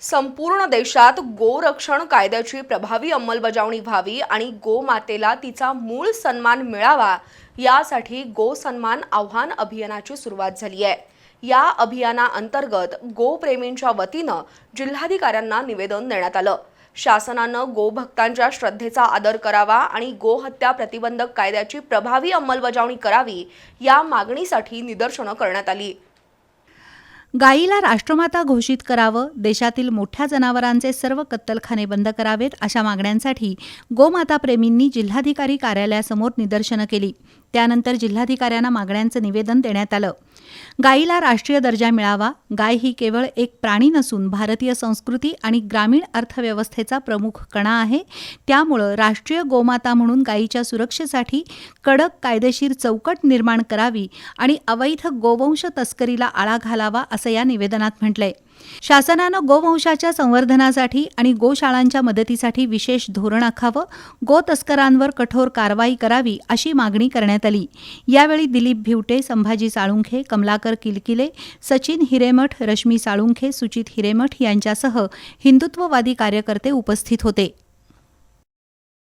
संपूर्ण देशात गोरक्षण कायद्याची प्रभावी अंमलबजावणी व्हावी आणि गोमातेला तिचा मूळ सन्मान मिळावा यासाठी गो सन्मान आव्हान अभियानाची सुरुवात झाली आहे। या अभियानाअंतर्गत गोप्रेमींच्या वतीनं जिल्हाधिकाऱ्यांना निवेदन देण्यात आलं। शासनानं गोभक्तांच्या श्रद्धेचा आदर करावा आणि गोहत्या प्रतिबंधक कायद्याची प्रभावी अंमलबजावणी करावी या मागणीसाठी निदर्शनं करण्यात आली। गायीला राष्ट्रमाता घोषित करावं, देशातील मोठ्या जनावरांचे सर्व कत्तलखाने बंद करावेत अशा मागण्यांसाठी गोमाता प्रेमींनी जिल्हाधिकारी कार्यालयासमोर निदर्शनं केली। त्यानंतर जिल्हाधिकाऱ्यांना मागण्यांचं निवेदन देण्यात आलं। गायीला राष्ट्रीय दर्जा मिळावा। गाय ही केवळ एक प्राणी नसून भारतीय संस्कृती आणि ग्रामीण अर्थव्यवस्थेचा प्रमुख कणा आहे। त्यामुळे राष्ट्रीय गोमाता म्हणून गायीच्या सुरक्षेसाठी कडक कायदेशीर चौकट निर्माण करावी आणि अवैध गोवंश तस्करीला आळा घालावा असं या निवेदनात म्हटलंय। शासनानं गोवंशाच्या संवर्धनासाठी आणि गोशाळांच्या मदतीसाठी विशेष धोरण आखावं, गो तस्करांवर कठोर कारवाई करावी अशी मागणी करण्यात आली। यावेळी दिलीप भिवटे, संभाजी साळुंखे, कमलाकर किलकिले, सचिन हिरेमठ, रश्मी साळुंखे, सुचित हिरेमठ यांच्यासह हिंदुत्ववादी कार्यकर्ते उपस्थित होते।